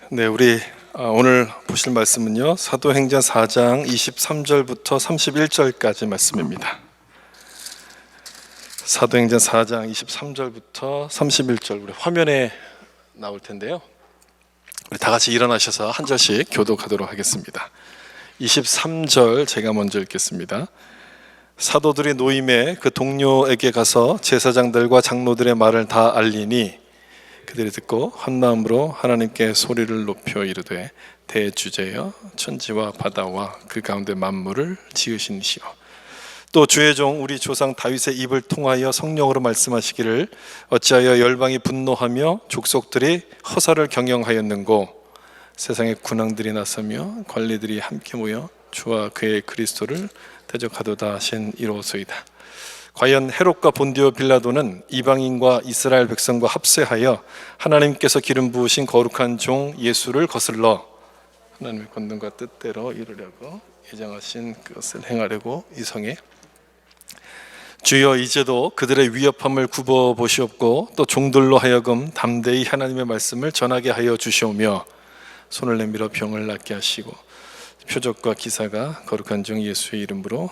네, 우리 오늘 보실 말씀은요, 사도행전 4장 23절부터 31절까지 말씀입니다. 사도행전 4장 23절부터 31절, 우리 화면에 나올 텐데요, 우리 다 같이 일어나셔서 한 절씩 교독하도록 하겠습니다. 23절 제가 먼저 읽겠습니다. 사도들이 노임에 그 동료에게 가서 제사장들과 장로들의 말을 다 알리니 그들이 듣고 한 마음으로 하나님께 소리를 높여 이르되, 대주제여 천지와 바다와 그 가운데 만물을 지으신 이시여, 또 주의 종 우리 조상 다윗의 입을 통하여 성령으로 말씀하시기를 어찌하여 열방이 분노하며 족속들이 허사를 경영하였는고, 세상의 군왕들이 나서며 관리들이 함께 모여 주와 그의 그리스도를 대적하도다 하신 이로소이다. 과연 헤롯과 본디오 빌라도는 이방인과 이스라엘 백성과 합세하여 하나님께서 기름 부으신 거룩한 종 예수를 거슬러 하나님의 권능과 뜻대로 이루려고 예정하신 그것을 행하려고 이성해 주여 이제도 그들의 위협함을 굽어 보시옵고 또 종들로 하여금 담대히 하나님의 말씀을 전하게 하여 주시오며 손을 내밀어 병을 낫게 하시고 표적과 기사가 거룩한 종 예수의 이름으로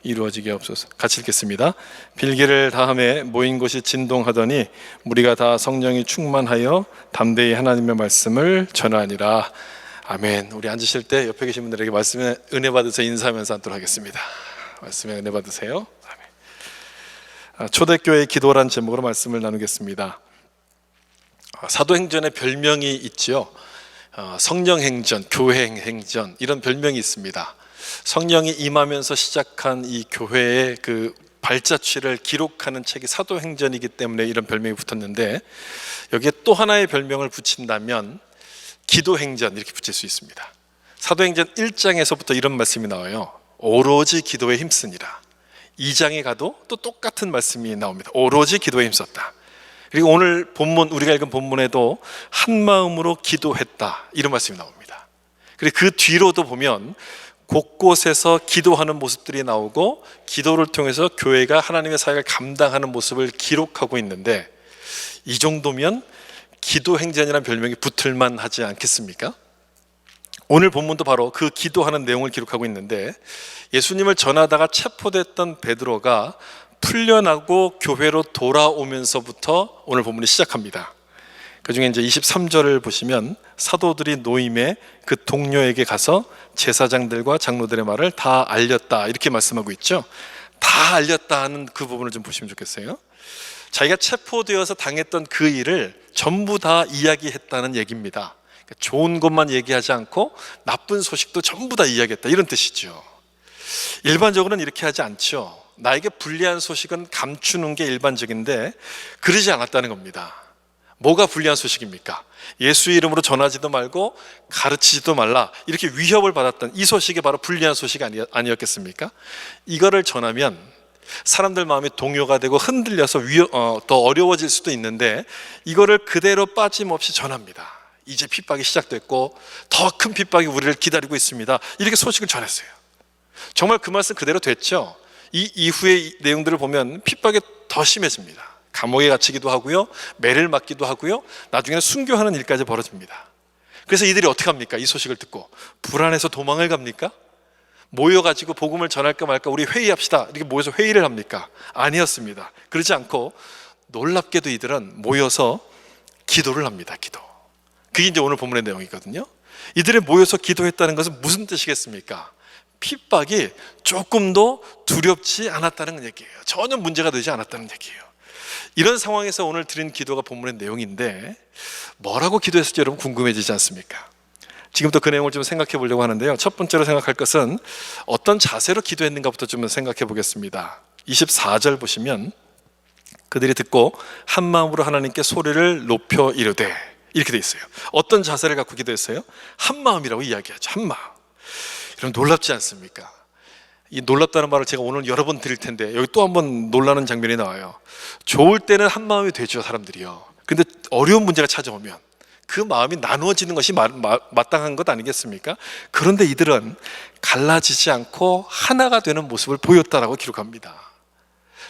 이루어지게 없소서. 같이 읽겠습니다. 빌기를 다음에 모인 곳이 진동하더니 무리가 다 성령이 충만하여 담대히 하나님의 말씀을 전하니라. 아멘. 우리 앉으실 때 옆에 계신 분들에게 말씀에 은혜 받으세요 인사하면서 앉도록 하겠습니다. 말씀에 은혜 받으세요. 아멘. 초대교회의 기도란 제목으로 말씀을 나누겠습니다. 사도행전에 별명이 있죠. 성령행전, 교회행전, 이런 별명이 있습니다. 성령이 임하면서 시작한 이 교회의 그 발자취를 기록하는 책이 사도행전이기 때문에 이런 별명이 붙었는데, 여기에 또 하나의 별명을 붙인다면 기도행전 이렇게 붙일 수 있습니다. 사도행전 1장에서부터 이런 말씀이 나와요. 오로지 기도에 힘쓰니라. 2장에 가도 또 똑같은 말씀이 나옵니다. 오로지 기도에 힘썼다. 그리고 오늘 본문, 우리가 읽은 본문에도 한 마음으로 기도했다 이런 말씀이 나옵니다. 그리고 그 뒤로도 보면 곳곳에서 기도하는 모습들이 나오고 기도를 통해서 교회가 하나님의 사역을 감당하는 모습을 기록하고 있는데, 이 정도면 기도행전이라는 별명이 붙을만 하지 않겠습니까? 오늘 본문도 바로 그 기도하는 내용을 기록하고 있는데, 예수님을 전하다가 체포됐던 베드로가 풀려나고 교회로 돌아오면서부터 오늘 본문이 시작합니다. 그 중에 이제 23절을 보시면 사도들이 노임에 그 동료에게 가서 제사장들과 장로들의 말을 다 알렸다 이렇게 말씀하고 있죠. 다 알렸다 하는 그 부분을 좀 보시면 좋겠어요. 자기가 체포되어서 당했던 그 일을 전부 다 이야기했다는 얘기입니다. 그러니까 좋은 것만 얘기하지 않고 나쁜 소식도 전부 다 이야기했다 이런 뜻이죠. 일반적으로는 이렇게 하지 않죠. 나에게 불리한 소식은 감추는 게 일반적인데 그러지 않았다는 겁니다. 뭐가 불리한 소식입니까? 예수의 이름으로 전하지도 말고 가르치지도 말라 이렇게 위협을 받았던 이 소식이 바로 불리한 소식 아니었겠습니까? 이거를 전하면 사람들 마음이 동요가 되고 흔들려서 더 어려워질 수도 있는데, 이거를 그대로 빠짐없이 전합니다. 이제 핍박이 시작됐고 더 큰 핍박이 우리를 기다리고 있습니다 이렇게 소식을 전했어요. 정말 그 말씀 그대로 됐죠. 이 이후의 내용들을 보면 핍박이 더 심해집니다. 감옥에 갇히기도 하고요, 매를 맞기도 하고요, 나중에는 순교하는 일까지 벌어집니다. 그래서 이들이 어떻게 합니까? 이 소식을 듣고 불안해서 도망을 갑니까? 모여가지고 복음을 전할까 말까 우리 회의합시다 이렇게 모여서 회의를 합니까? 아니었습니다. 그러지 않고 놀랍게도 이들은 모여서 기도를 합니다. 기도. 그게 이제 오늘 본문의 내용이거든요. 이들이 모여서 기도했다는 것은 무슨 뜻이겠습니까? 핍박이 조금도 두렵지 않았다는 얘기예요. 전혀 문제가 되지 않았다는 얘기예요. 이런 상황에서 오늘 드린 기도가 본문의 내용인데, 뭐라고 기도했을지 여러분 궁금해지지 않습니까? 지금부터 그 내용을 좀 생각해 보려고 하는데요, 첫 번째로 생각할 것은 어떤 자세로 기도했는가부터 좀 생각해 보겠습니다. 24절 보시면 그들이 듣고 한 마음으로 하나님께 소리를 높여 이르되 이렇게 돼 있어요. 어떤 자세를 갖고 기도했어요? 한 마음이라고 이야기하죠. 한 마음. 여러분 놀랍지 않습니까? 이 놀랍다는 말을 제가 오늘 여러 번 드릴 텐데 여기 또 한 번 놀라는 장면이 나와요. 좋을 때는 한 마음이 되죠, 사람들이요. 근데 어려운 문제가 찾아오면 그 마음이 나누어지는 것이 마땅한 것 아니겠습니까? 그런데 이들은 갈라지지 않고 하나가 되는 모습을 보였다라고 기록합니다.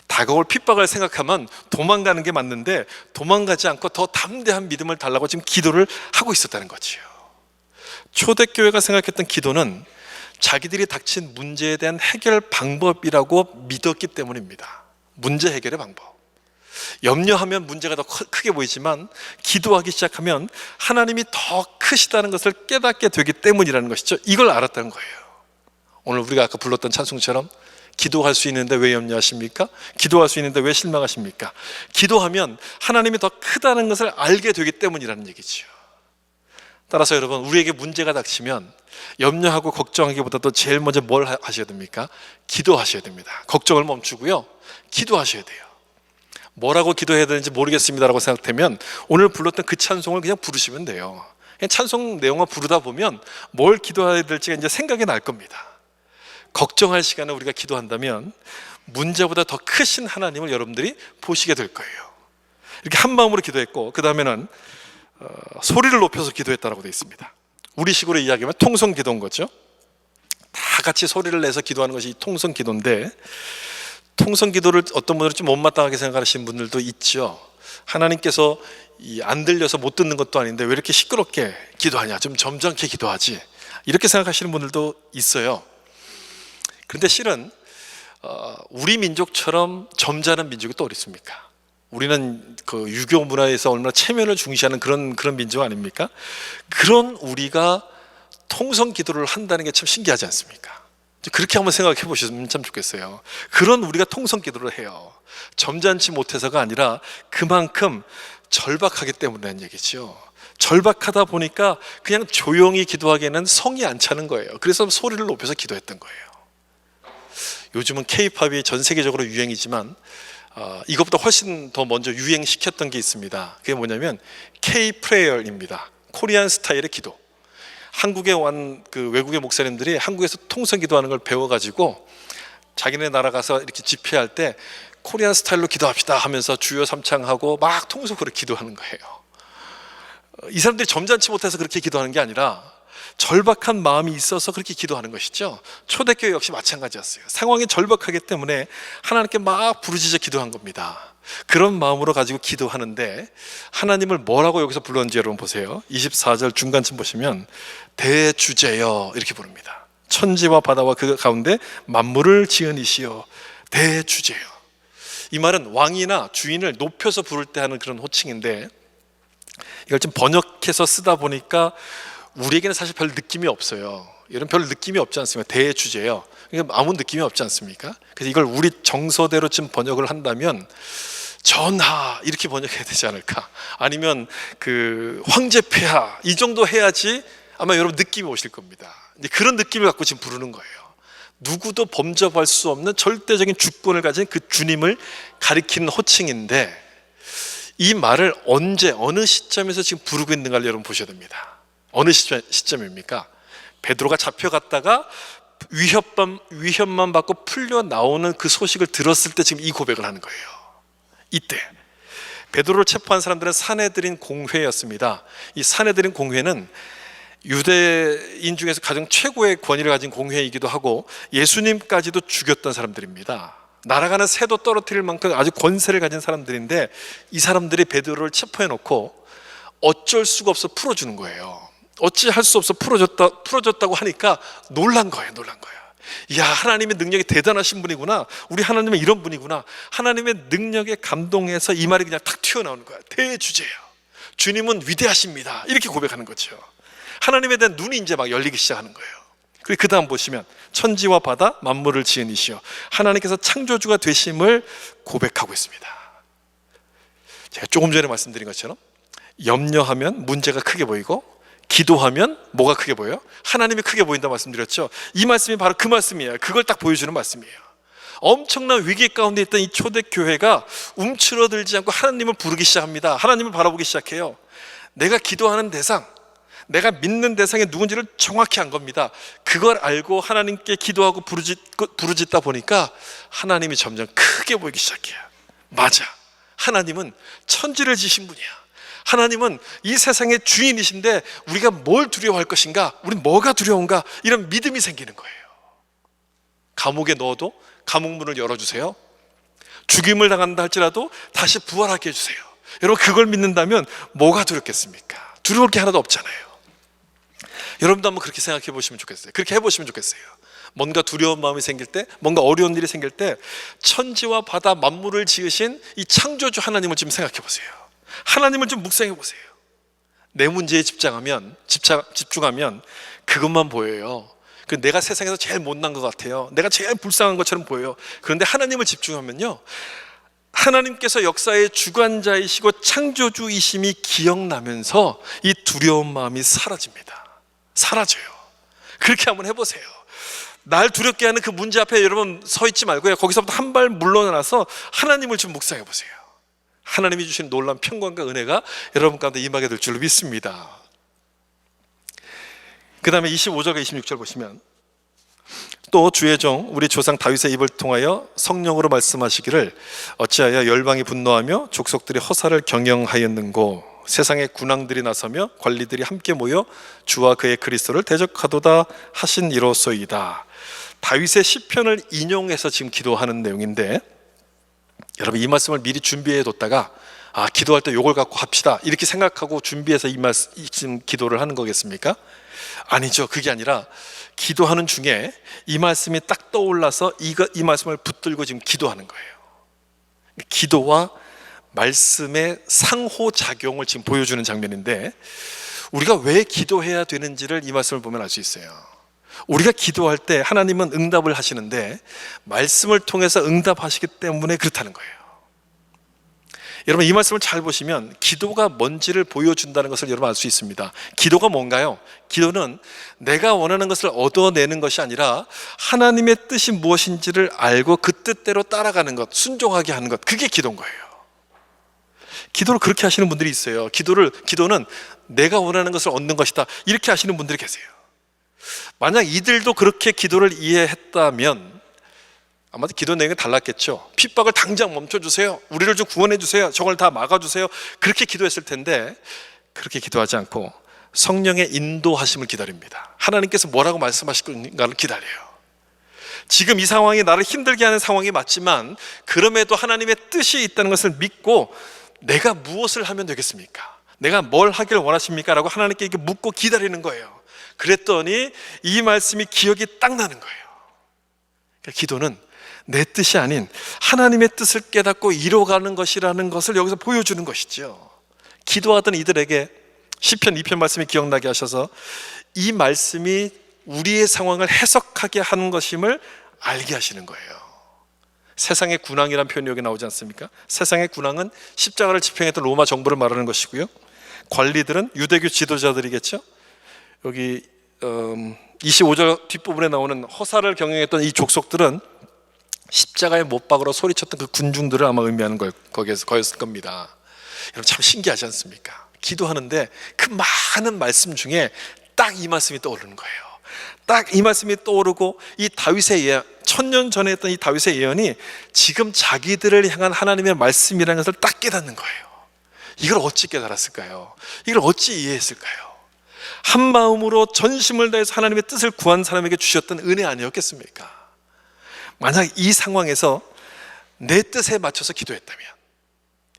다가올 핍박을 생각하면 도망가는 게 맞는데 도망가지 않고 더 담대한 믿음을 달라고 지금 기도를 하고 있었다는 거지요. 초대교회가 생각했던 기도는 자기들이 닥친 문제에 대한 해결 방법이라고 믿었기 때문입니다. 문제 해결의 방법. 염려하면 문제가 더 크게 보이지만 기도하기 시작하면 하나님이 더 크시다는 것을 깨닫게 되기 때문이라는 것이죠. 이걸 알았다는 거예요. 오늘 우리가 아까 불렀던 찬송처럼 기도할 수 있는데 왜 염려하십니까? 기도할 수 있는데 왜 실망하십니까? 기도하면 하나님이 더 크다는 것을 알게 되기 때문이라는 얘기죠. 따라서 여러분, 우리에게 문제가 닥치면 염려하고 걱정하기보다도 제일 먼저 뭘 하셔야 됩니까? 기도하셔야 됩니다. 걱정을 멈추고요, 기도하셔야 돼요. 뭐라고 기도해야 되는지 모르겠습니다라고 생각되면 오늘 불렀던 그 찬송을 그냥 부르시면 돼요. 그냥 찬송 내용을 부르다 보면 뭘 기도해야 될지가 이제 생각이 날 겁니다. 걱정할 시간에 우리가 기도한다면 문제보다 더 크신 하나님을 여러분들이 보시게 될 거예요. 이렇게 한 마음으로 기도했고, 그 다음에는 소리를 높여서 기도했다라고 되어 있습니다. 우리식으로 이야기하면 통성 기도인 거죠. 다 같이 소리를 내서 기도하는 것이 통성 기도인데, 통성 기도를 어떤 분들은 좀 못마땅하게 생각하시는 분들도 있죠. 하나님께서 안 들려서 못 듣는 것도 아닌데 왜 이렇게 시끄럽게 기도하냐, 좀 점잖게 기도하지, 이렇게 생각하시는 분들도 있어요. 그런데 실은 우리 민족처럼 점잖은 민족이 또 어디 있습니까? 우리는 그 유교 문화에서 얼마나 체면을 중시하는 그런 민족 아닙니까? 그런 우리가 통성 기도를 한다는 게 참 신기하지 않습니까? 그렇게 한번 생각해 보시면 참 좋겠어요. 그런 우리가 통성 기도를 해요. 점잖지 못해서가 아니라 그만큼 절박하기 때문이라는 얘기죠. 절박하다 보니까 그냥 조용히 기도하기에는 성이 안 차는 거예요. 그래서 소리를 높여서 기도했던 거예요. 요즘은 K-팝이 전 세계적으로 유행이지만 이것보다 훨씬 더 먼저 유행시켰던 게 있습니다. 그게 뭐냐면 K-프레이어입니다. 코리안 스타일의 기도. 한국에 온 그 외국의 목사님들이 한국에서 통성 기도하는 걸 배워가지고 자기네 나라 가서 이렇게 집회할 때 코리안 스타일로 기도합시다 하면서 주여 삼창하고 막 통성으로 기도하는 거예요. 이 사람들이 점잖지 못해서 그렇게 기도하는 게 아니라 절박한 마음이 있어서 그렇게 기도하는 것이죠. 초대교회 역시 마찬가지였어요. 상황이 절박하기 때문에 하나님께 막 부르짖어 기도한 겁니다. 그런 마음으로 가지고 기도하는데 하나님을 뭐라고 여기서 불렀는지 여러분 보세요. 24절 중간쯤 보시면 대주제여 이렇게 부릅니다. 천지와 바다와 그 가운데 만물을 지은 이시여 대주제여. 이 말은 왕이나 주인을 높여서 부를 때 하는 그런 호칭인데, 이걸 좀 번역해서 쓰다 보니까 우리에게는 사실 별 느낌이 없어요. 이런 별 느낌이 없지 않습니까? 대주제요. 그러니까 아무 느낌이 없지 않습니까? 그래서 이걸 우리 정서대로 좀 번역을 한다면 전하 이렇게 번역해야 되지 않을까? 아니면 그 황제폐하 이 정도 해야지 아마 여러분 느낌이 오실 겁니다. 이제 그런 느낌을 갖고 지금 부르는 거예요. 누구도 범접할 수 없는 절대적인 주권을 가진 그 주님을 가리키는 호칭인데, 이 말을 언제 어느 시점에서 지금 부르고 있는가를 여러분 보셔야 됩니다. 어느 시점입니까? 베드로가 잡혀갔다가 위협만 받고 풀려 나오는 그 소식을 들었을 때 지금 이 고백을 하는 거예요. 이때 베드로를 체포한 사람들은 사내들인 공회였습니다. 이 사내들인 공회는 유대인 중에서 가장 최고의 권위를 가진 공회이기도 하고 예수님까지도 죽였던 사람들입니다. 날아가는 새도 떨어뜨릴 만큼 아주 권세를 가진 사람들인데, 이 사람들이 베드로를 체포해 놓고 어쩔 수가 없어 풀어주는 거예요. 어찌할 수 없어 풀어줬다고 하니까 놀란 거예요. 이야, 하나님의 능력이 대단하신 분이구나. 우리 하나님은 이런 분이구나. 하나님의 능력에 감동해서 이 말이 그냥 탁 튀어나오는 거야. 대주제요. 주님은 위대하십니다. 이렇게 고백하는 거죠. 하나님에 대한 눈이 이제 막 열리기 시작하는 거예요. 그리고 그 다음 보시면 천지와 바다 만물을 지은 이시여, 하나님께서 창조주가 되심을 고백하고 있습니다. 제가 조금 전에 말씀드린 것처럼 염려하면 문제가 크게 보이고, 기도하면 뭐가 크게 보여요? 하나님이 크게 보인다 말씀드렸죠. 이 말씀이 바로 그 말씀이에요. 그걸 딱 보여주는 말씀이에요. 엄청난 위기 가운데 있던 이 초대교회가 움츠러들지 않고 하나님을 부르기 시작합니다. 하나님을 바라보기 시작해요. 내가 기도하는 대상, 내가 믿는 대상이 누군지를 정확히 안 겁니다. 그걸 알고 하나님께 기도하고 부르짖다 보니까 하나님이 점점 크게 보이기 시작해요. 맞아, 하나님은 천지를 지신 분이야. 하나님은 이 세상의 주인이신데 우리가 뭘 두려워할 것인가, 우린 뭐가 두려운가, 이런 믿음이 생기는 거예요. 감옥에 넣어도 감옥문을 열어주세요. 죽임을 당한다 할지라도 다시 부활하게 해주세요. 여러분, 그걸 믿는다면 뭐가 두렵겠습니까? 두려울 게 하나도 없잖아요. 여러분도 한번 그렇게 생각해 보시면 좋겠어요. 그렇게 해보시면 좋겠어요. 뭔가 두려운 마음이 생길 때, 뭔가 어려운 일이 생길 때 천지와 바다 만물을 지으신 이 창조주 하나님을 좀 생각해 보세요. 하나님을 좀 묵상해 보세요. 내 문제에 집중하면 그것만 보여요. 내가 세상에서 제일 못난 것 같아요. 내가 제일 불쌍한 것처럼 보여요. 그런데 하나님을 집중하면요, 하나님께서 역사의 주관자이시고 창조주이심이 기억나면서 이 두려운 마음이 사라집니다. 사라져요. 그렇게 한번 해보세요. 날 두렵게 하는 그 문제 앞에 여러분 서 있지 말고요, 거기서부터 한 발 물러나서 하나님을 좀 묵상해 보세요. 하나님이 주신 놀라운 평강과 은혜가 여러분 가운데 임하게 될 줄로 믿습니다. 그 다음에 25절과 26절 보시면, 또 주의 종 우리 조상 다윗의 입을 통하여 성령으로 말씀하시기를 어찌하여 열방이 분노하며 족속들이 허사를 경영하였는고, 세상의 군왕들이 나서며 관리들이 함께 모여 주와 그의 그리스도를 대적하도다 하신 이로소이다. 다윗의 시편을 인용해서 지금 기도하는 내용인데, 여러분 이 말씀을 미리 준비해 뒀다가 기도할 때 요걸 갖고 합시다 이렇게 생각하고 준비해서 지금 기도를 하는 거겠습니까? 아니죠. 그게 아니라 기도하는 중에 이 말씀이 딱 떠올라서 이 말씀을 붙들고 지금 기도하는 거예요. 기도와 말씀의 상호작용을 지금 보여주는 장면인데, 우리가 왜 기도해야 되는지를 이 말씀을 보면 알 수 있어요. 우리가 기도할 때 하나님은 응답을 하시는데 말씀을 통해서 응답하시기 때문에 그렇다는 거예요. 여러분 이 말씀을 잘 보시면 기도가 뭔지를 보여준다는 것을 여러분 알 수 있습니다. 기도가 뭔가요? 기도는 내가 원하는 것을 얻어내는 것이 아니라 하나님의 뜻이 무엇인지를 알고 그 뜻대로 따라가는 것, 순종하게 하는 것, 그게 기도인 거예요. 기도를 그렇게 하시는 분들이 있어요. 기도는 내가 원하는 것을 얻는 것이다 이렇게 하시는 분들이 계세요. 만약 이들도 그렇게 기도를 이해했다면 아마도 기도 내용이 달랐겠죠. 핍박을 당장 멈춰주세요, 우리를 좀 구원해 주세요, 저걸 다 막아주세요, 그렇게 기도했을 텐데 그렇게 기도하지 않고 성령의 인도하심을 기다립니다. 하나님께서 뭐라고 말씀하실 건가를 기다려요. 지금 이 상황이 나를 힘들게 하는 상황이 맞지만 그럼에도 하나님의 뜻이 있다는 것을 믿고 내가 무엇을 하면 되겠습니까? 내가 뭘 하길 원하십니까? 라고 하나님께 이렇게 묻고 기다리는 거예요. 그랬더니 이 말씀이 기억이 딱 나는 거예요. 그러니까 기도는 내 뜻이 아닌 하나님의 뜻을 깨닫고 이뤄가는 것이라는 것을 여기서 보여주는 것이죠. 기도하던 이들에게 시편 2편 말씀이 기억나게 하셔서 이 말씀이 우리의 상황을 해석하게 하는 것임을 알게 하시는 거예요. 세상의 군왕이라는 표현이 여기 나오지 않습니까? 세상의 군왕은 십자가를 집행했던 로마 정부를 말하는 것이고요, 관리들은 유대교 지도자들이겠죠. 여기 25절 뒷부분에 나오는 허사를 경영했던 이 족속들은 십자가에 못 박으러 소리쳤던 그 군중들을 아마 의미하는 거였을 겁니다. 여러분 참 신기하지 않습니까? 기도하는데 그 많은 말씀 중에 딱 이 말씀이 떠오르는 거예요. 딱 이 말씀이 떠오르고 이 다윗의 예언, 1000년 전에 했던 이 다윗의 예언이 지금 자기들을 향한 하나님의 말씀이라는 것을 딱 깨닫는 거예요. 이걸 어찌 깨달았을까요? 이걸 어찌 이해했을까요? 한 마음으로 전심을 다해서 하나님의 뜻을 구한 사람에게 주셨던 은혜 아니었겠습니까? 만약 이 상황에서 내 뜻에 맞춰서 기도했다면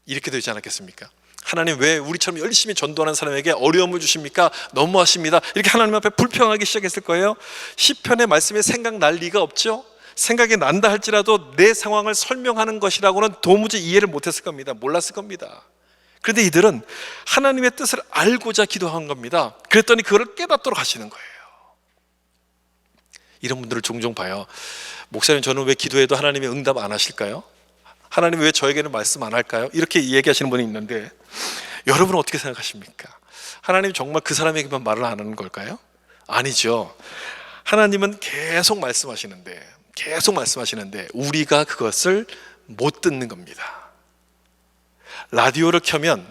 이렇게 되지 않았겠습니까? 하나님 왜 우리처럼 열심히 전도하는 사람에게 어려움을 주십니까? 너무하십니다. 이렇게 하나님 앞에 불평하기 시작했을 거예요. 시편의 말씀에 생각날 리가 없죠. 생각이 난다 할지라도 내 상황을 설명하는 것이라고는 도무지 이해를 못했을 겁니다. 몰랐을 겁니다. 그런데 이들은 하나님의 뜻을 알고자 기도한 겁니다. 그랬더니 그걸 깨닫도록 하시는 거예요. 이런 분들을 종종 봐요. 목사님 저는 왜 기도해도 하나님이 응답 안 하실까요? 하나님 왜 저에게는 말씀 안 할까요? 이렇게 얘기하시는 분이 있는데 여러분은 어떻게 생각하십니까? 하나님 정말 그 사람에게만 말을 안 하는 걸까요? 아니죠. 하나님은 계속 말씀하시는데 우리가 그것을 못 듣는 겁니다. 라디오를 켜면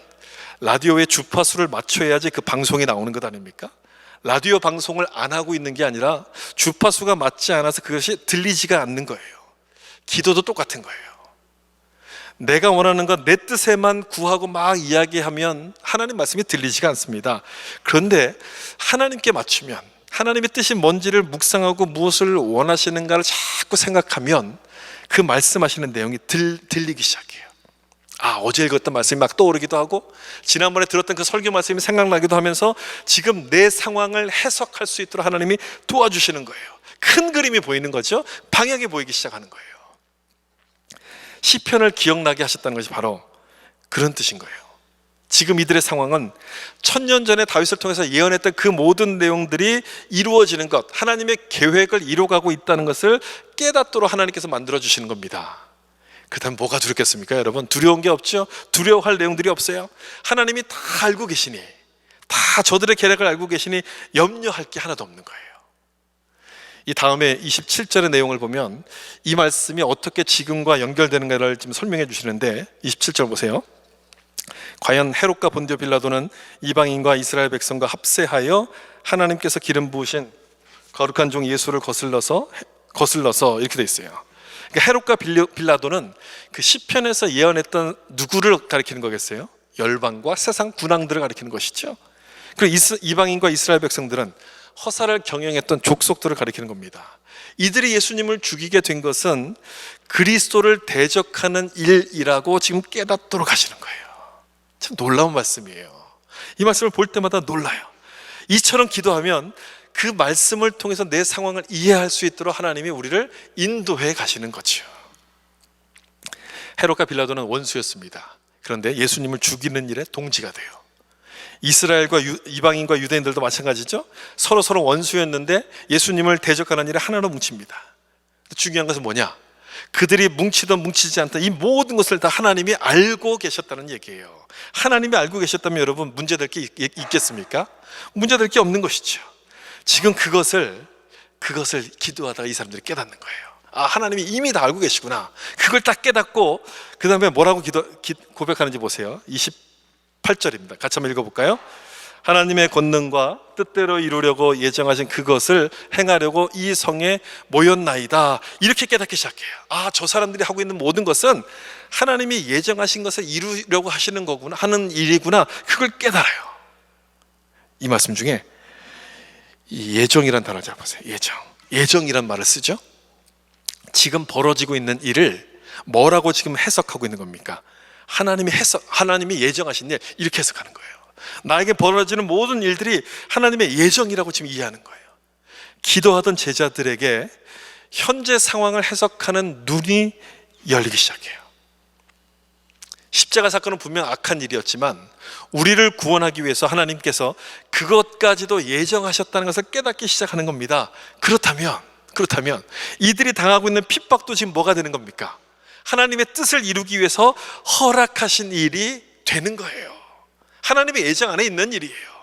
라디오의 주파수를 맞춰야지 그 방송이 나오는 것 아닙니까? 라디오 방송을 안 하고 있는 게 아니라 주파수가 맞지 않아서 그것이 들리지가 않는 거예요. 기도도 똑같은 거예요. 내가 원하는 것 내 뜻에만 구하고 막 이야기하면 하나님 말씀이 들리지가 않습니다. 그런데 하나님께 맞추면, 하나님의 뜻이 뭔지를 묵상하고 무엇을 원하시는가를 자꾸 생각하면 그 말씀하시는 내용이 들리기 시작해요. 어제 읽었던 말씀이 막 떠오르기도 하고 지난번에 들었던 그 설교 말씀이 생각나기도 하면서 지금 내 상황을 해석할 수 있도록 하나님이 도와주시는 거예요. 큰 그림이 보이는 거죠. 방향이 보이기 시작하는 거예요. 시편을 기억나게 하셨다는 것이 바로 그런 뜻인 거예요. 지금 이들의 상황은 1000년 전에 다윗을 통해서 예언했던 그 모든 내용들이 이루어지는 것, 하나님의 계획을 이루어가고 있다는 것을 깨닫도록 하나님께서 만들어주시는 겁니다. 그렇다면 뭐가 두렵겠습니까? 여러분, 두려운 게 없죠? 두려워할 내용들이 없어요. 하나님이 다 알고 계시니, 다 저들의 계략을 알고 계시니 염려할 게 하나도 없는 거예요. 이 다음에 27절의 내용을 보면 이 말씀이 어떻게 지금과 연결되는가를 지금 설명해 주시는데 27절 보세요. 과연 헤롯과 본디오 빌라도는 이방인과 이스라엘 백성과 합세하여 하나님께서 기름 부으신 거룩한 종 예수를 거슬러서 이렇게 돼 있어요. 그러니까 헤롯과 빌라도는 그 시편에서 예언했던 누구를 가리키는 거겠어요? 열방과 세상 군왕들을 가리키는 것이죠. 그리고 이방인과 이스라엘 백성들은 허사를 경영했던 족속들을 가리키는 겁니다. 이들이 예수님을 죽이게 된 것은 그리스도를 대적하는 일이라고 지금 깨닫도록 하시는 거예요. 참 놀라운 말씀이에요. 이 말씀을 볼 때마다 놀라요. 이처럼 기도하면 그 말씀을 통해서 내 상황을 이해할 수 있도록 하나님이 우리를 인도해 가시는 거죠. 헤롯과 빌라도는 원수였습니다. 그런데 예수님을 죽이는 일에 동지가 돼요. 이스라엘과 이방인과 유대인들도 마찬가지죠. 서로 원수였는데 예수님을 대적하는 일에 하나로 뭉칩니다. 중요한 것은 뭐냐? 그들이 뭉치든 뭉치지 않든 이 모든 것을 다 하나님이 알고 계셨다는 얘기예요. 하나님이 알고 계셨다면 여러분 문제될 게 있겠습니까? 문제될 게 없는 것이죠. 지금 그것을 기도하다가 이 사람들이 깨닫는 거예요. 하나님이 이미 다 알고 계시구나. 그걸 딱 깨닫고 그 다음에 뭐라고 고백하는지 보세요. 28절입니다. 같이 한번 읽어볼까요? 하나님의 권능과 뜻대로 이루려고 예정하신 그것을 행하려고 이 성에 모였나이다. 이렇게 깨닫기 시작해요. 저 사람들이 하고 있는 모든 것은 하나님이 예정하신 것을 이루려고 하시는 거구나, 하는 일이구나. 그걸 깨달아요. 이 말씀 중에 이 예정이란 단어를 잘 보세요. 예정이란 말을 쓰죠. 지금 벌어지고 있는 일을 뭐라고 지금 해석하고 있는 겁니까? 하나님이 예정하신 일, 이렇게 해석하는 거예요. 나에게 벌어지는 모든 일들이 하나님의 예정이라고 지금 이해하는 거예요. 기도하던 제자들에게 현재 상황을 해석하는 눈이 열리기 시작해요. 십자가 사건은 분명 악한 일이었지만 우리를 구원하기 위해서 하나님께서 그것까지도 예정하셨다는 것을 깨닫기 시작하는 겁니다. 그렇다면 이들이 당하고 있는 핍박도 지금 뭐가 되는 겁니까? 하나님의 뜻을 이루기 위해서 허락하신 일이 되는 거예요. 하나님의 예정 안에 있는 일이에요.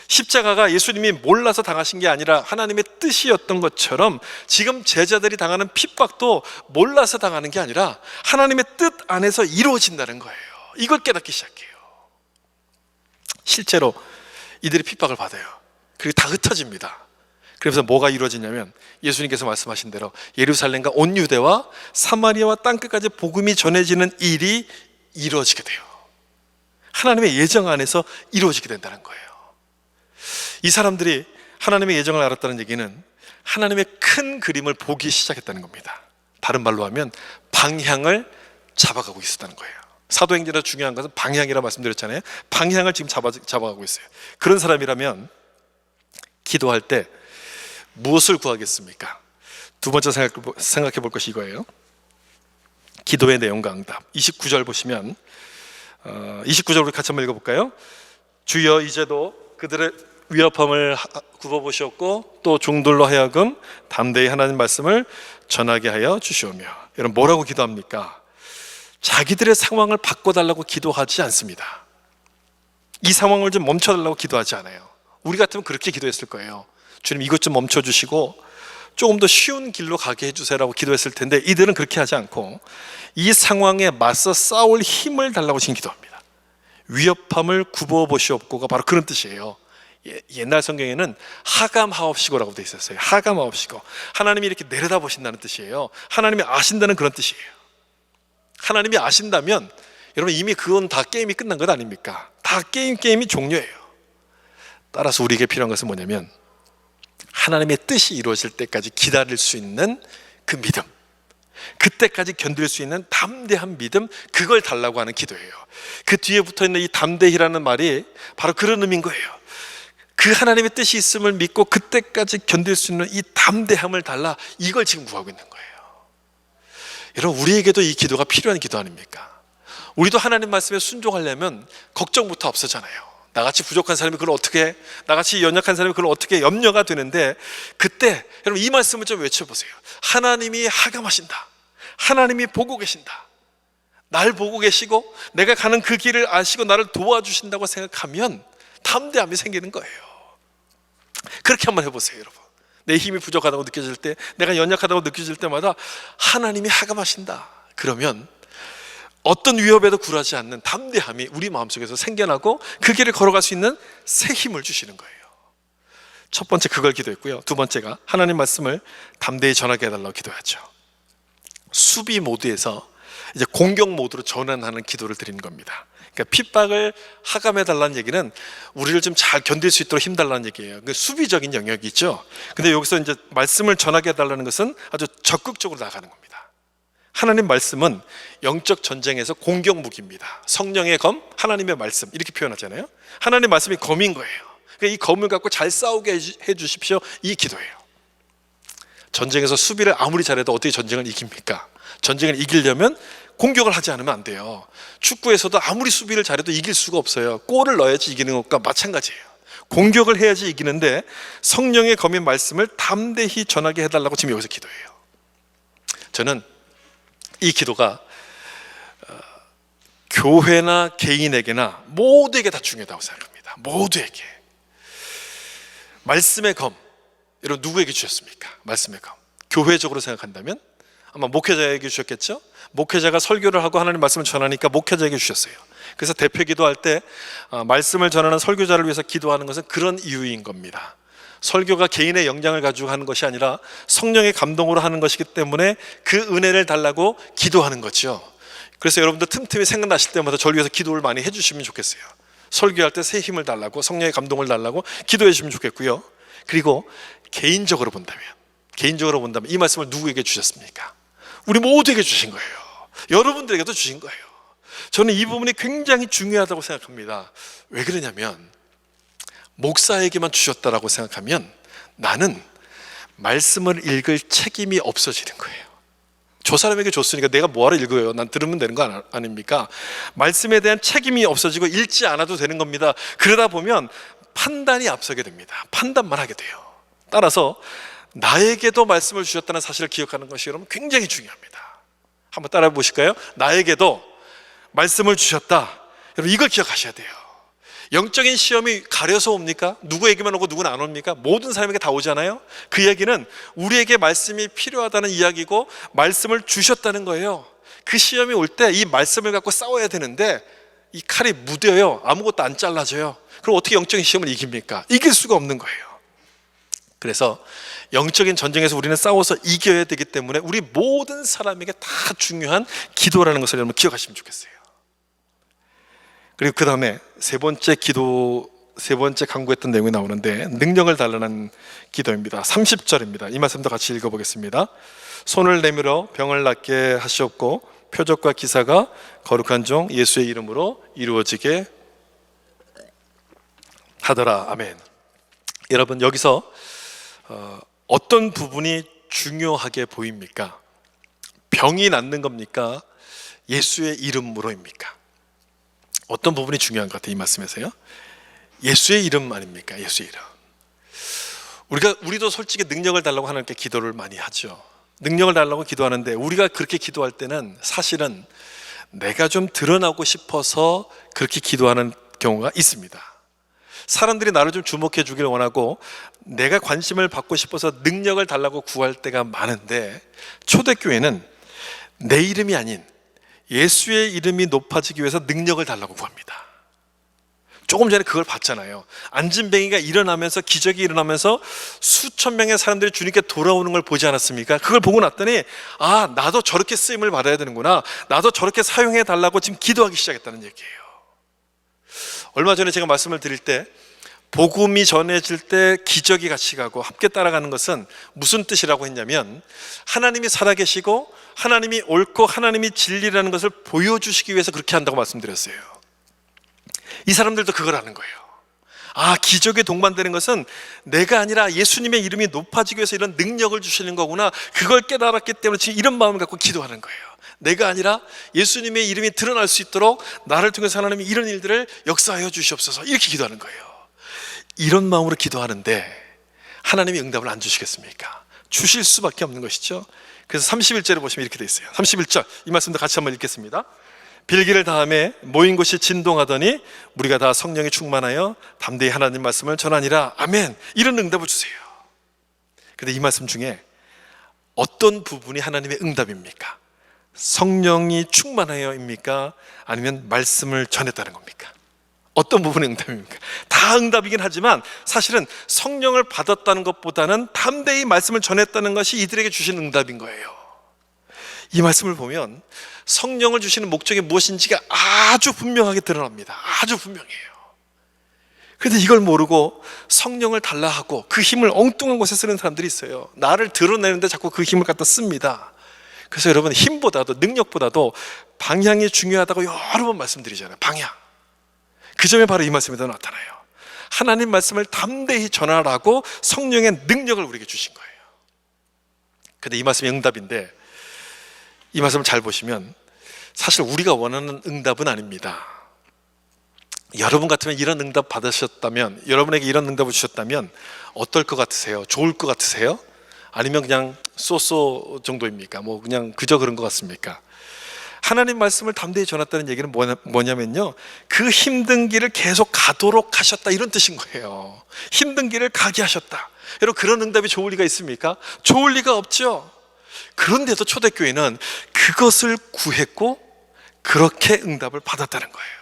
십자가가 예수님이 몰라서 당하신 게 아니라 하나님의 뜻이었던 것처럼 지금 제자들이 당하는 핍박도 몰라서 당하는 게 아니라 하나님의 뜻 안에서 이루어진다는 거예요. 이걸 깨닫기 시작해요. 실제로 이들이 핍박을 받아요. 그리고 다 흩어집니다. 그래서 뭐가 이루어지냐면 예수님께서 말씀하신 대로 예루살렘과 온 유대와 사마리아와 땅끝까지 복음이 전해지는 일이 이루어지게 돼요. 하나님의 예정 안에서 이루어지게 된다는 거예요. 이 사람들이 하나님의 예정을 알았다는 얘기는 하나님의 큰 그림을 보기 시작했다는 겁니다. 다른 말로 하면 방향을 잡아가고 있었다는 거예요. 사도행전에서 중요한 것은 방향이라고 말씀드렸잖아요. 방향을 지금 잡아가고 있어요. 그런 사람이라면 기도할 때 무엇을 구하겠습니까? 두 번째 생각해 볼 것이 이거예요. 기도의 내용과 응답. 29절 보시면 29절 우리 같이 한번 읽어볼까요? 주여 이제도 그들의 위협함을 굽어보셨고 또 종들로 하여금 담대히 하나님 말씀을 전하게 하여 주시오며. 여러분 뭐라고 기도합니까? 자기들의 상황을 바꿔달라고 기도하지 않습니다. 이 상황을 좀 멈춰달라고 기도하지 않아요. 우리 같으면 그렇게 기도했을 거예요. 주님 이것 좀 멈춰주시고 조금 더 쉬운 길로 가게 해주세요라고 기도했을 텐데 이들은 그렇게 하지 않고 이 상황에 맞서 싸울 힘을 달라고 지금 기도합니다. 위협함을 굽어보시옵고가 바로 그런 뜻이에요. 옛날 성경에는 하감하옵시고라고 되어 있었어요. 하감하옵시고, 하나님이 이렇게 내려다보신다는 뜻이에요. 하나님이 아신다는 그런 뜻이에요. 하나님이 아신다면 여러분 이미 그건 다 게임이 끝난 것 아닙니까? 다 게임이 종료예요. 따라서 우리에게 필요한 것은 뭐냐면 하나님의 뜻이 이루어질 때까지 기다릴 수 있는 그 믿음. 그때까지 견딜 수 있는 담대한 믿음, 그걸 달라고 하는 기도예요. 그 뒤에 붙어있는 이 담대히라는 말이 바로 그런 의미인 거예요. 그 하나님의 뜻이 있음을 믿고 그때까지 견딜 수 있는 이 담대함을 달라, 이걸 지금 구하고 있는 거예요. 여러분, 우리에게도 이 기도가 필요한 기도 아닙니까? 우리도 하나님 말씀에 순종하려면 걱정부터 없어잖아요. 나같이 부족한 사람이 그걸 어떻게 해? 나같이 연약한 사람이 그걸 어떻게 해? 염려가 되는데, 그때 여러분 이 말씀을 좀 외쳐보세요. 하나님이 하감하신다. 하나님이 보고 계신다. 날 보고 계시고 내가 가는 그 길을 아시고 나를 도와주신다고 생각하면 담대함이 생기는 거예요. 그렇게 한번 해보세요, 여러분. 내 힘이 부족하다고 느껴질 때, 내가 연약하다고 느껴질 때마다 하나님이 하감하신다. 그러면 어떤 위협에도 굴하지 않는 담대함이 우리 마음속에서 생겨나고 그 길을 걸어갈 수 있는 새 힘을 주시는 거예요. 첫 번째 그걸 기도했고요. 두 번째가 하나님 말씀을 담대히 전하게 해달라고 기도하죠. 수비 모드에서 이제 공격 모드로 전환하는 기도를 드리는 겁니다. 그러니까 핍박을 하감해달라는 얘기는 우리를 좀 잘 견딜 수 있도록 힘달라는 얘기예요. 그 수비적인 영역이죠. 근데 여기서 이제 말씀을 전하게 해달라는 것은 아주 적극적으로 나가는 겁니다. 하나님 말씀은 영적 전쟁에서 공격 무기입니다. 성령의 검, 하나님의 말씀, 이렇게 표현하잖아요. 하나님 말씀이 검인 거예요. 그러니까 이 검을 갖고 잘 싸우게 해주십시오, 이 기도예요. 전쟁에서 수비를 아무리 잘해도 어떻게 전쟁을 이깁니까? 전쟁을 이기려면 공격을 하지 않으면 안 돼요. 축구에서도 아무리 수비를 잘해도 이길 수가 없어요. 골을 넣어야지 이기는 것과 마찬가지예요. 공격을 해야지 이기는데, 성령의 검인 말씀을 담대히 전하게 해달라고 지금 여기서 기도해요. 저는 이 기도가 교회나 개인에게나 모두에게 다 중요하다고 생각합니다. 모두에게. 말씀의 검, 여러분 누구에게 주셨습니까? 말씀의 검. 교회적으로 생각한다면 아마 목회자에게 주셨겠죠? 목회자가 설교를 하고 하나님 말씀을 전하니까 목회자에게 주셨어요. 그래서 대표 기도할 때 말씀을 전하는 설교자를 위해서 기도하는 것은 그런 이유인 겁니다. 설교가 개인의 역량을 가지고 하는 것이 아니라 성령의 감동으로 하는 것이기 때문에 그 은혜를 달라고 기도하는 거죠. 그래서 여러분들 틈틈이 생각나실 때마다 저를 위해서 기도를 많이 해주시면 좋겠어요. 설교할 때 새 힘을 달라고, 성령의 감동을 달라고 기도해 주시면 좋겠고요. 그리고 개인적으로 본다면 이 말씀을 누구에게 주셨습니까? 우리 모두에게 주신 거예요. 여러분들에게도 주신 거예요. 저는 이 부분이 굉장히 중요하다고 생각합니다. 왜 그러냐면, 목사에게만 주셨다라고 생각하면 나는 말씀을 읽을 책임이 없어지는 거예요. 저 사람에게 줬으니까 내가 뭐하러 읽어요? 난 들으면 되는 거 아닙니까? 말씀에 대한 책임이 없어지고 읽지 않아도 되는 겁니다. 그러다 보면 판단이 앞서게 됩니다. 판단만 하게 돼요. 따라서 나에게도 말씀을 주셨다는 사실을 기억하는 것이 여러분 굉장히 중요합니다. 한번 따라해 보실까요? 나에게도 말씀을 주셨다. 여러분 이걸 기억하셔야 돼요. 영적인 시험이 가려서 옵니까? 누구에게만 오고 누구는 안 옵니까? 모든 사람에게 다 오잖아요. 그 얘기는 우리에게 말씀이 필요하다는 이야기고 말씀을 주셨다는 거예요. 그 시험이 올 때 이 말씀을 갖고 싸워야 되는데 이 칼이 무뎌요. 아무것도 안 잘라져요. 그럼 어떻게 영적인 시험을 이깁니까? 이길 수가 없는 거예요. 그래서 영적인 전쟁에서 우리는 싸워서 이겨야 되기 때문에 우리 모든 사람에게 다 중요한 기도라는 것을 여러분 기억하시면 좋겠어요. 그리고 그 다음에 세 번째 간구했던 내용이 나오는데, 능력을 달라는 기도입니다. 30절입니다. 이 말씀도 같이 읽어보겠습니다. 손을 내밀어 병을 낫게 하시옵고 표적과 기사가 거룩한 종 예수의 이름으로 이루어지게 하더라. 아멘. 여러분 여기서 어떤 부분이 중요하게 보입니까? 병이 낫는 겁니까? 예수의 이름으로입니까? 어떤 부분이 중요한 것 같아요, 이 말씀에서요? 예수의 이름 아닙니까? 예수의 이름. 우리도 솔직히 능력을 달라고 하나님께 기도를 많이 하죠. 능력을 달라고 기도하는데, 우리가 그렇게 기도할 때는 사실은 내가 좀 드러나고 싶어서 그렇게 기도하는 경우가 있습니다. 사람들이 나를 좀 주목해 주기를 원하고 내가 관심을 받고 싶어서 능력을 달라고 구할 때가 많은데, 초대교회는 내 이름이 아닌 예수의 이름이 높아지기 위해서 능력을 달라고 구합니다. 조금 전에 그걸 봤잖아요. 안진뱅이가 일어나면서, 기적이 일어나면서 수천 명의 사람들이 주님께 돌아오는 걸 보지 않았습니까? 그걸 보고 났더니 아, 나도 저렇게 쓰임을 받아야 되는구나, 나도 저렇게 사용해 달라고 지금 기도하기 시작했다는 얘기예요. 얼마 전에 제가 말씀을 드릴 때 복음이 전해질 때 기적이 같이 가고 함께 따라가는 것은 무슨 뜻이라고 했냐면, 하나님이 살아계시고 하나님이 옳고 하나님이 진리라는 것을 보여주시기 위해서 그렇게 한다고 말씀드렸어요. 이 사람들도 그걸 아는 거예요. 아, 기적에 동반되는 것은 내가 아니라 예수님의 이름이 높아지기 위해서 이런 능력을 주시는 거구나, 그걸 깨달았기 때문에 지금 이런 마음을 갖고 기도하는 거예요. 내가 아니라 예수님의 이름이 드러날 수 있도록 나를 통해서 하나님이 이런 일들을 역사하여 주시옵소서, 이렇게 기도하는 거예요. 이런 마음으로 기도하는데 하나님이 응답을 안 주시겠습니까? 주실 수밖에 없는 것이죠. 그래서 31절에 보시면 이렇게 돼 있어요. 31절, 이 말씀도 같이 한번 읽겠습니다. 빌기를 다음에 모인 곳이 진동하더니 우리가 다 성령이 충만하여 담대히 하나님 말씀을 전하니라. 아멘. 이런 응답을 주세요. 그런데 이 말씀 중에 어떤 부분이 하나님의 응답입니까? 성령이 충만하여입니까? 아니면 말씀을 전했다는 겁니까? 어떤 부분의 응답입니까? 다 응답이긴 하지만 사실은 성령을 받았다는 것보다는 담대히 말씀을 전했다는 것이 이들에게 주신 응답인 거예요. 이 말씀을 보면 성령을 주시는 목적이 무엇인지가 아주 분명하게 드러납니다. 아주 분명해요. 그런데 이걸 모르고 성령을 달라 하고 그 힘을 엉뚱한 곳에 쓰는 사람들이 있어요. 나를 드러내는데 자꾸 그 힘을 갖다 씁니다. 그래서 여러분, 힘보다도 능력보다도 방향이 중요하다고 여러 번 말씀드리잖아요. 방향. 그 점에 바로 이 말씀에도 나타나요. 하나님 말씀을 담대히 전하라고 성령의 능력을 우리에게 주신 거예요. 그런데 이 말씀이 응답인데, 이 말씀을 잘 보시면 사실 우리가 원하는 응답은 아닙니다. 여러분 같으면 이런 응답 받으셨다면, 여러분에게 이런 응답을 주셨다면 어떨 것 같으세요? 좋을 것 같으세요? 아니면 그냥 쏘쏘 정도입니까? 뭐 그냥 그저 그런 것 같습니까? 하나님 말씀을 담대히 전했다는 얘기는 뭐냐면요, 그 힘든 길을 계속 가도록 하셨다, 이런 뜻인 거예요. 힘든 길을 가게 하셨다. 여러분, 그런 응답이 좋을 리가 있습니까? 좋을 리가 없죠. 그런데도 초대교회는 그것을 구했고 그렇게 응답을 받았다는 거예요.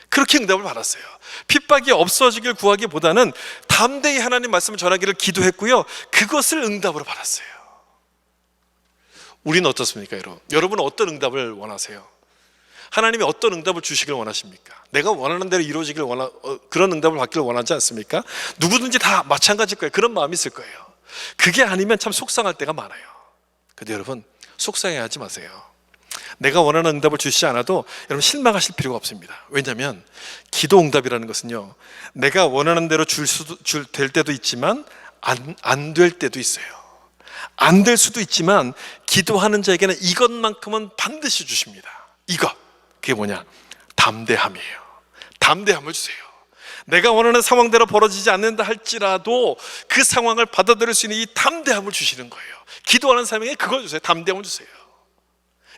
그렇게 응답을 받았어요. 핍박이 없어지길 구하기보다는 담대히 하나님 말씀을 전하기를 기도했고요, 그것을 응답으로 받았어요. 우리는 어떻습니까, 여러분? 여러분은 어떤 응답을 원하세요? 하나님이 어떤 응답을 주시길 원하십니까? 내가 원하는 대로 이루어지길 그런 응답을 받기를 원하지 않습니까? 누구든지 다 마찬가지일 거예요. 그런 마음이 있을 거예요. 그게 아니면 참 속상할 때가 많아요. 근데 여러분, 속상해하지 마세요. 내가 원하는 응답을 주시지 않아도 여러분 실망하실 필요가 없습니다. 왜냐하면 기도 응답이라는 것은요, 내가 원하는 대로 될 때도 있지만 안 될 때도 있어요. 안 될 수도 있지만 기도하는 자에게는 이것만큼은 반드시 주십니다. 그게 뭐냐? 담대함이에요. 담대함을 주세요. 내가 원하는 상황대로 벌어지지 않는다 할지라도 그 상황을 받아들일 수 있는 이 담대함을 주시는 거예요. 기도하는 사람에게 그걸 주세요. 담대함을 주세요.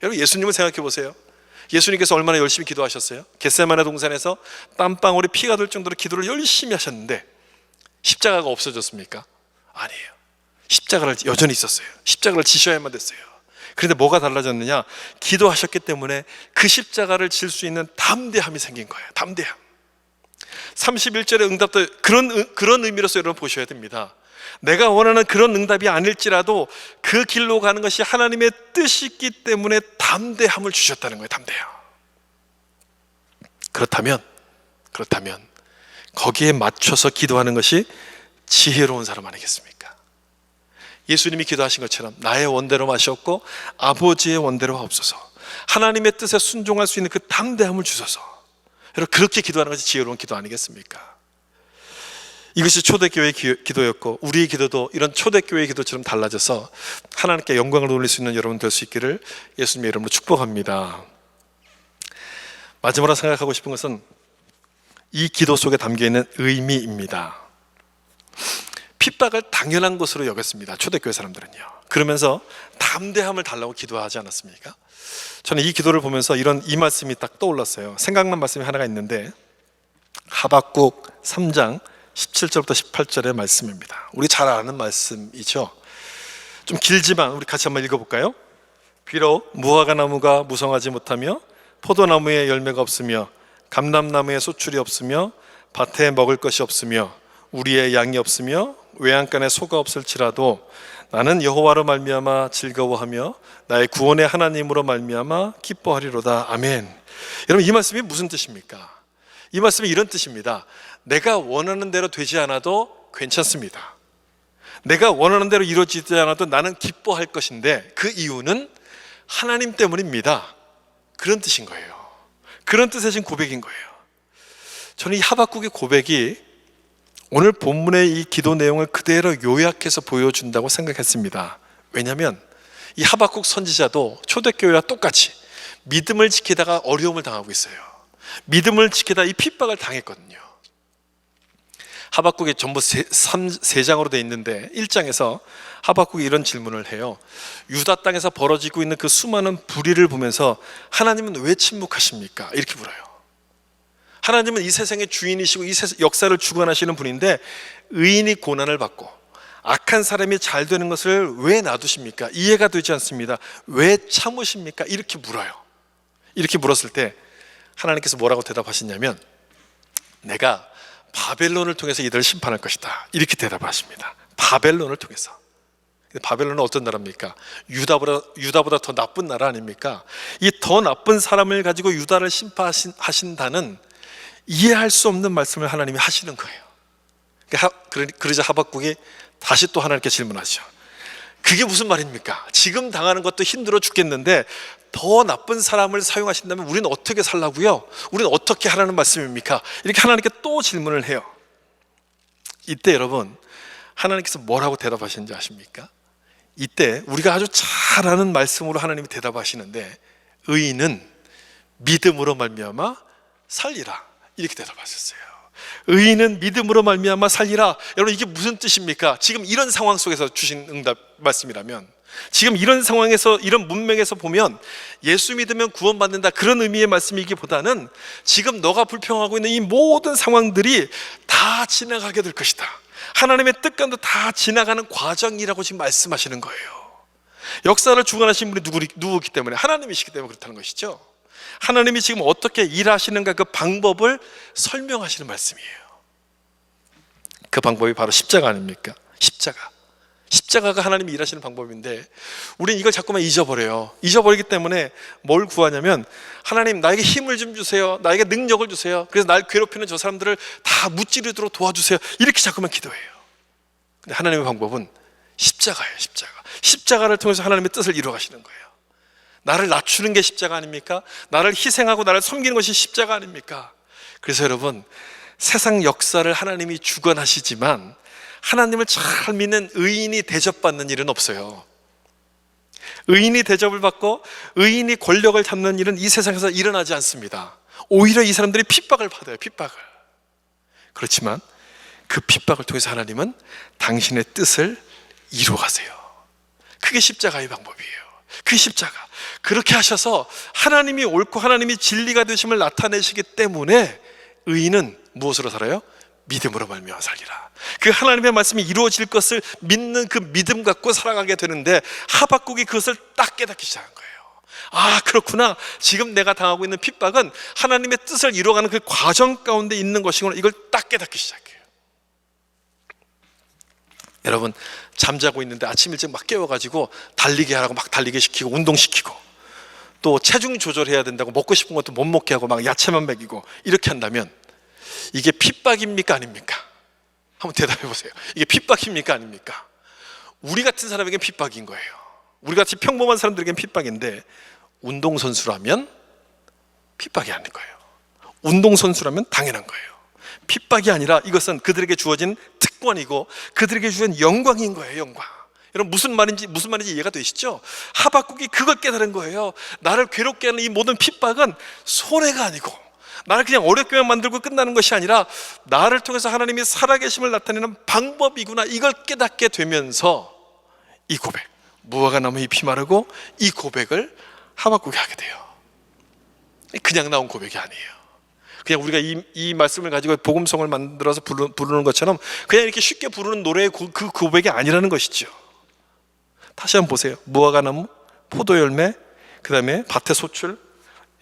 여러분, 예수님을 생각해 보세요. 예수님께서 얼마나 열심히 기도하셨어요? 겟세마네 동산에서 땀방울이 피가 될 정도로 기도를 열심히 하셨는데 십자가가 없어졌습니까? 아니에요. 십자가를 여전히 있었어요. 십자가를 지셔야만 됐어요. 그런데 뭐가 달라졌느냐? 기도하셨기 때문에 그 십자가를 질 수 있는 담대함이 생긴 거예요. 담대함. 31절의 응답도 그런 의미로서 여러분 보셔야 됩니다. 내가 원하는 그런 응답이 아닐지라도 그 길로 가는 것이 하나님의 뜻이기 때문에 담대함을 주셨다는 거예요. 담대함. 그렇다면 거기에 맞춰서 기도하는 것이 지혜로운 사람 아니겠습니까? 예수님이 기도하신 것처럼 나의 원대로 마시옵고 아버지의 원대로 하옵소서, 하나님의 뜻에 순종할 수 있는 그 담대함을 주소서. 여러분, 그렇게 기도하는 것이 지혜로운 기도 아니겠습니까? 이것이 초대교회의 기도였고 우리의 기도도 이런 초대교회의 기도처럼 달라져서 하나님께 영광을 돌릴 수 있는 여러분 될 수 있기를 예수님의 이름으로 축복합니다. 마지막으로 생각하고 싶은 것은 이 기도 속에 담겨있는 의미입니다. 핍박을 당연한 것으로 여겼습니다. 초대교회 사람들은요. 그러면서 담대함을 달라고 기도하지 않았습니까? 저는 이 기도를 보면서 이 말씀이 딱 떠올랐어요. 생각난 말씀이 하나가 있는데 하박국 3장 17절부터 18절의 말씀입니다. 우리 잘 아는 말씀이죠. 좀 길지만 우리 같이 한번 읽어볼까요? 비록 무화과 나무가 무성하지 못하며 포도나무에 열매가 없으며 감람나무에 소출이 없으며 밭에 먹을 것이 없으며 우리의 양이 없으며 외양간에 소가 없을지라도 나는 여호와로 말미암아 즐거워하며 나의 구원의 하나님으로 말미암아 기뻐하리로다. 아멘. 여러분, 이 말씀이 무슨 뜻입니까? 이 말씀이 이런 뜻입니다. 내가 원하는 대로 되지 않아도 괜찮습니다. 내가 원하는 대로 이루어지지 않아도 나는 기뻐할 것인데 그 이유는 하나님 때문입니다. 그런 뜻인 거예요. 그런 뜻의 지금 고백인 거예요. 저는 이 하박국의 고백이 오늘 본문의 이 기도 내용을 그대로 요약해서 보여준다고 생각했습니다. 왜냐하면 이 하박국 선지자도 초대교회와 똑같이 믿음을 지키다가 어려움을 당하고 있어요. 믿음을 지키다 이 핍박을 당했거든요. 하박국이 전부 세 장으로 되어 있는데 1장에서 하박국이 이런 질문을 해요. 유다 땅에서 벌어지고 있는 그 수많은 불의를 보면서 하나님은 왜 침묵하십니까? 이렇게 물어요. 하나님은 이 세상의 주인이시고 이 역사를 주관하시는 분인데 의인이 고난을 받고 악한 사람이 잘 되는 것을 왜 놔두십니까? 이해가 되지 않습니다. 왜 참으십니까? 이렇게 물어요. 이렇게 물었을 때 하나님께서 뭐라고 대답하시냐면 내가 바벨론을 통해서 이들을 심판할 것이다. 이렇게 대답하십니다. 바벨론을 통해서. 바벨론은 어떤 나라입니까? 유다보다 더 나쁜 나라 아닙니까? 이 더 나쁜 사람을 가지고 유다를 심판하신다는 이해할 수 없는 말씀을 하나님이 하시는 거예요. 그러자 하박국이 다시 또 하나님께 질문하죠. 그게 무슨 말입니까? 지금 당하는 것도 힘들어 죽겠는데 더 나쁜 사람을 사용하신다면 우리는 어떻게 살라고요? 우리는 어떻게 하라는 말씀입니까? 이렇게 하나님께 또 질문을 해요. 이때 여러분 하나님께서 뭐라고 대답하시는지 아십니까? 이때 우리가 아주 잘 아는 말씀으로 하나님이 대답하시는데 의인은 믿음으로 말미암아 살리라 이렇게 대답하셨어요. 의인은 믿음으로 말미암아 살리라. 여러분 이게 무슨 뜻입니까? 지금 이런 상황 속에서 주신 응답 말씀이라면, 지금 이런 상황에서 이런 문맥에서 보면 예수 믿으면 구원받는다 그런 의미의 말씀이기보다는 지금 너가 불평하고 있는 이 모든 상황들이 다 지나가게 될 것이다. 하나님의 뜻과도 다 지나가는 과정이라고 지금 말씀하시는 거예요. 역사를 주관하신 분이 누구기 때문에? 하나님이시기 때문에 그렇다는 것이죠. 하나님이 지금 어떻게 일하시는가 그 방법을 설명하시는 말씀이에요. 그 방법이 바로 십자가 아닙니까? 십자가가 하나님이 일하시는 방법인데 우리는 이걸 자꾸만 잊어버려요. 잊어버리기 때문에 뭘 구하냐면 하나님 나에게 힘을 좀 주세요. 나에게 능력을 주세요. 그래서 날 괴롭히는 저 사람들을 다 무찌르도록 도와주세요. 이렇게 자꾸만 기도해요. 근데 하나님의 방법은 십자가예요. 십자가를 통해서 하나님의 뜻을 이루어가시는 거예요. 나를 낮추는 게 십자가 아닙니까? 나를 희생하고 나를 섬기는 것이 십자가 아닙니까? 그래서 여러분 세상 역사를 하나님이 주관하시지만 하나님을 잘 믿는 의인이 대접받는 일은 없어요. 의인이 대접을 받고 의인이 권력을 잡는 일은 이 세상에서 일어나지 않습니다. 오히려 이 사람들이 핍박을 받아요. 핍박을. 그렇지만 그 핍박을 통해서 하나님은 당신의 뜻을 이루어가세요. 그게 십자가의 방법이에요. 그 십자가. 그렇게 하셔서 하나님이 옳고 하나님이 진리가 되심을 나타내시기 때문에 의인은 무엇으로 살아요? 믿음으로 말미암아 살리라. 그 하나님의 말씀이 이루어질 것을 믿는 그 믿음 갖고 살아가게 되는데 하박국이 그것을 딱 깨닫기 시작한 거예요. 아 그렇구나. 지금 내가 당하고 있는 핍박은 하나님의 뜻을 이루어가는 그 과정 가운데 있는 것이구나. 이걸 딱 깨닫기 시작해요. 여러분 잠자고 있는데 아침 일찍 막 깨워가지고 달리게 하라고 막 달리게 시키고 운동시키고 또 체중 조절해야 된다고 먹고 싶은 것도 못 먹게 하고 막 야채만 먹이고 이렇게 한다면 이게 핍박입니까 아닙니까? 한번 대답해 보세요. 이게 핍박입니까 아닙니까? 우리 같은 사람에겐 핍박인 거예요. 우리 같이 평범한 사람들에겐 핍박인데 운동선수라면 핍박이 아닌 거예요. 운동선수라면 당연한 거예요. 핍박이 아니라 이것은 그들에게 주어진 특권이고 그들에게 주어진 영광인 거예요. 영광. 여러분 무슨 말인지 이해가 되시죠? 하박국이 그걸 깨달은 거예요. 나를 괴롭게 하는 이 모든 핍박은 손해가 아니고 나를 그냥 어렵게만 만들고 끝나는 것이 아니라 나를 통해서 하나님이 살아계심을 나타내는 방법이구나. 이걸 깨닫게 되면서 이 고백, 무화과 나무 잎이 마르고 이 고백을 하박국이 하게 돼요. 그냥 나온 고백이 아니에요. 그냥 우리가 이 말씀을 가지고 복음성을 만들어서 부르는 것처럼 그냥 이렇게 쉽게 부르는 노래의 그 고백이 아니라는 것이죠. 다시 한번 보세요. 무화과 나무, 포도열매, 그 다음에 밭의 소출,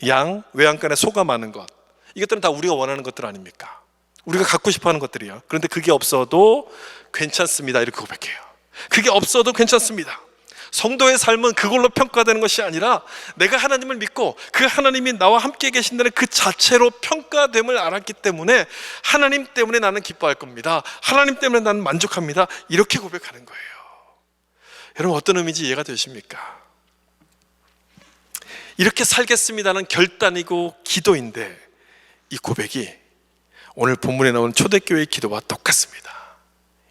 양, 외양간에 소가 많은 것, 이것들은 다 우리가 원하는 것들 아닙니까? 우리가 갖고 싶어하는 것들이에요. 그런데 그게 없어도 괜찮습니다. 이렇게 고백해요. 그게 없어도 괜찮습니다. 성도의 삶은 그걸로 평가되는 것이 아니라 내가 하나님을 믿고 그 하나님이 나와 함께 계신다는 그 자체로 평가됨을 알았기 때문에 하나님 때문에 나는 기뻐할 겁니다. 하나님 때문에 나는 만족합니다. 이렇게 고백하는 거예요. 여러분, 어떤 의미인지 이해가 되십니까? 이렇게 살겠습니다는 결단이고 기도인데, 이 고백이 오늘 본문에 나온 초대교회의 기도와 똑같습니다.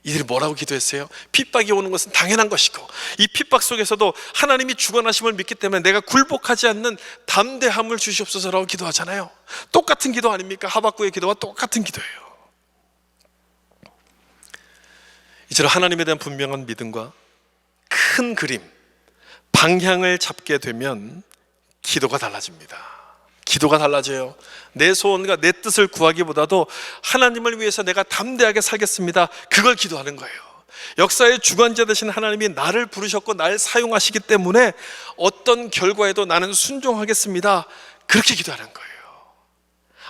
이들이 뭐라고 기도했어요? 핍박이 오는 것은 당연한 것이고, 이 핍박 속에서도 하나님이 주관하심을 믿기 때문에 내가 굴복하지 않는 담대함을 주시옵소서라고 기도하잖아요. 똑같은 기도 아닙니까? 하박국의 기도와 똑같은 기도예요. 이처럼 하나님에 대한 분명한 믿음과 큰 그림, 방향을 잡게 되면 기도가 달라집니다. 기도가 달라져요. 내 소원과 내 뜻을 구하기보다도 하나님을 위해서 내가 담대하게 살겠습니다, 그걸 기도하는 거예요. 역사의 주관자 되신 하나님이 나를 부르셨고 날 사용하시기 때문에 어떤 결과에도 나는 순종하겠습니다, 그렇게 기도하는 거예요.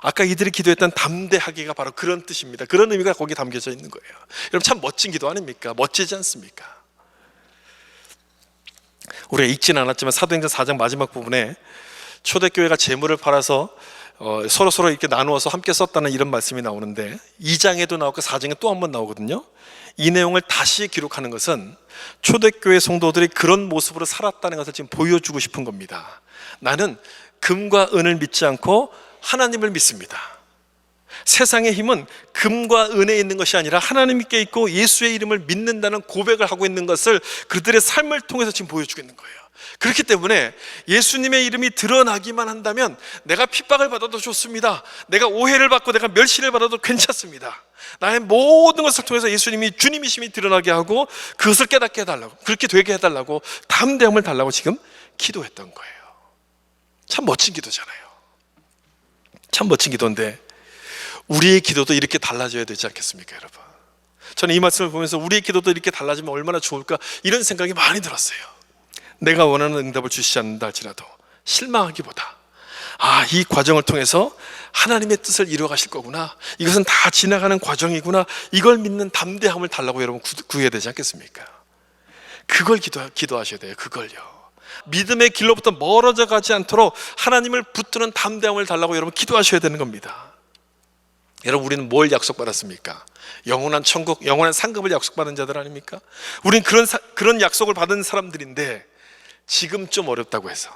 아까 이들이 기도했던 담대하기가 바로 그런 뜻입니다. 그런 의미가 거기 담겨져 있는 거예요. 여러분, 참 멋진 기도 아닙니까? 멋지지 않습니까? 우리가 읽지는 않았지만 사도행전 4장 마지막 부분에 초대교회가 재물을 팔아서 서로 이렇게 나누어서 함께 썼다는 이런 말씀이 나오는데, 2장에도 나오고 4장에 또 한 번 나오거든요. 이 내용을 다시 기록하는 것은 초대교회 성도들이 그런 모습으로 살았다는 것을 지금 보여주고 싶은 겁니다. 나는 금과 은을 믿지 않고 하나님을 믿습니다. 세상의 힘은 금과 은에 있는 것이 아니라 하나님께 있고 예수의 이름을 믿는다는 고백을 하고 있는 것을 그들의 삶을 통해서 지금 보여주고 있는 거예요. 그렇기 때문에 예수님의 이름이 드러나기만 한다면 내가 핍박을 받아도 좋습니다. 내가 오해를 받고 내가 멸시를 받아도 괜찮습니다. 나의 모든 것을 통해서 예수님이 주님이심이 드러나게 하고 그것을 깨닫게 해달라고, 그렇게 되게 해달라고 담대함을 달라고 지금 기도했던 거예요. 참 멋진 기도잖아요. 참 멋진 기도인데 우리의 기도도 이렇게 달라져야 되지 않겠습니까, 여러분? 저는 이 말씀을 보면서 우리의 기도도 이렇게 달라지면 얼마나 좋을까, 이런 생각이 많이 들었어요. 내가 원하는 응답을 주시지 않는다 할지라도 실망하기보다, 이 과정을 통해서 하나님의 뜻을 이루어 가실 거구나, 이것은 다 지나가는 과정이구나, 이걸 믿는 담대함을 달라고 여러분 구해야 되지 않겠습니까? 그걸 기도하셔야 돼요. 그걸요. 믿음의 길로부터 멀어져 가지 않도록 하나님을 붙드는 담대함을 달라고 여러분 기도하셔야 되는 겁니다. 여러분, 우리는 뭘 약속받았습니까? 영원한 천국, 영원한 상급을 약속받은 자들 아닙니까? 우리는 그런 약속을 받은 사람들인데, 지금 좀 어렵다고 해서,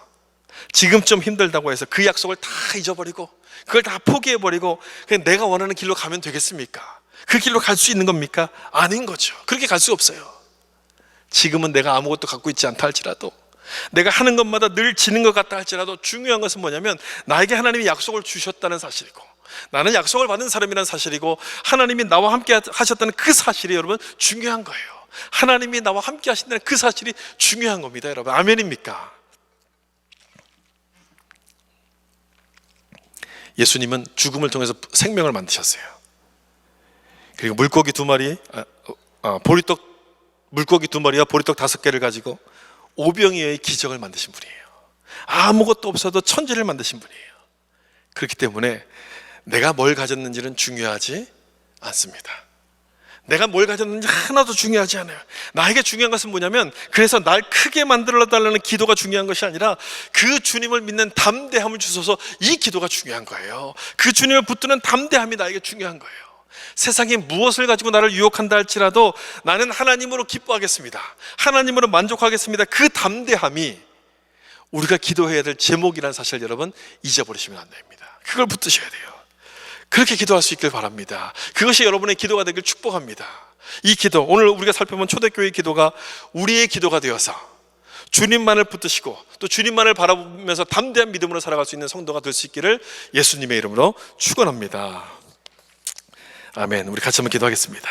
지금 좀 힘들다고 해서 그 약속을 다 잊어버리고 그걸 다 포기해버리고 그냥 내가 원하는 길로 가면 되겠습니까? 그 길로 갈 수 있는 겁니까? 아닌 거죠. 그렇게 갈 수 없어요. 지금은 내가 아무것도 갖고 있지 않다 할지라도, 내가 하는 것마다 늘 지는 것 같다 할지라도, 중요한 것은 뭐냐면 나에게 하나님이 약속을 주셨다는 사실이고, 나는 약속을 받은 사람이라는 사실이고, 하나님이 나와 함께 하셨다는 그 사실이 여러분 중요한 거예요. 하나님이 나와 함께 하신다는 그 사실이 중요한 겁니다, 여러분. 아멘입니까? 예수님은 죽음을 통해서 생명을 만드셨어요. 그리고 물고기 2마리, 물고기 2마리와 보리떡 5개를 가지고 오병이어의 기적을 만드신 분이에요. 아무것도 없어도 천지를 만드신 분이에요. 그렇기 때문에 내가 뭘 가졌는지는 중요하지 않습니다. 내가 뭘 가졌는지 하나도 중요하지 않아요. 나에게 중요한 것은 뭐냐면, 그래서 날 크게 만들어 달라는 기도가 중요한 것이 아니라 그 주님을 믿는 담대함을 주셔서, 이 기도가 중요한 거예요. 그 주님을 붙드는 담대함이 나에게 중요한 거예요. 세상이 무엇을 가지고 나를 유혹한다 할지라도 나는 하나님으로 기뻐하겠습니다, 하나님으로 만족하겠습니다, 그 담대함이 우리가 기도해야 될 제목이라는 사실 여러분 잊어버리시면 안 됩니다. 그걸 붙드셔야 돼요. 그렇게 기도할 수 있길 바랍니다. 그것이 여러분의 기도가 되길 축복합니다. 이 기도, 오늘 우리가 살펴본 초대교회의 기도가 우리의 기도가 되어서 주님만을 붙드시고 또 주님만을 바라보면서 담대한 믿음으로 살아갈 수 있는 성도가 될 수 있기를 예수님의 이름으로 축원합니다. 아멘. 우리 같이 한번 기도하겠습니다.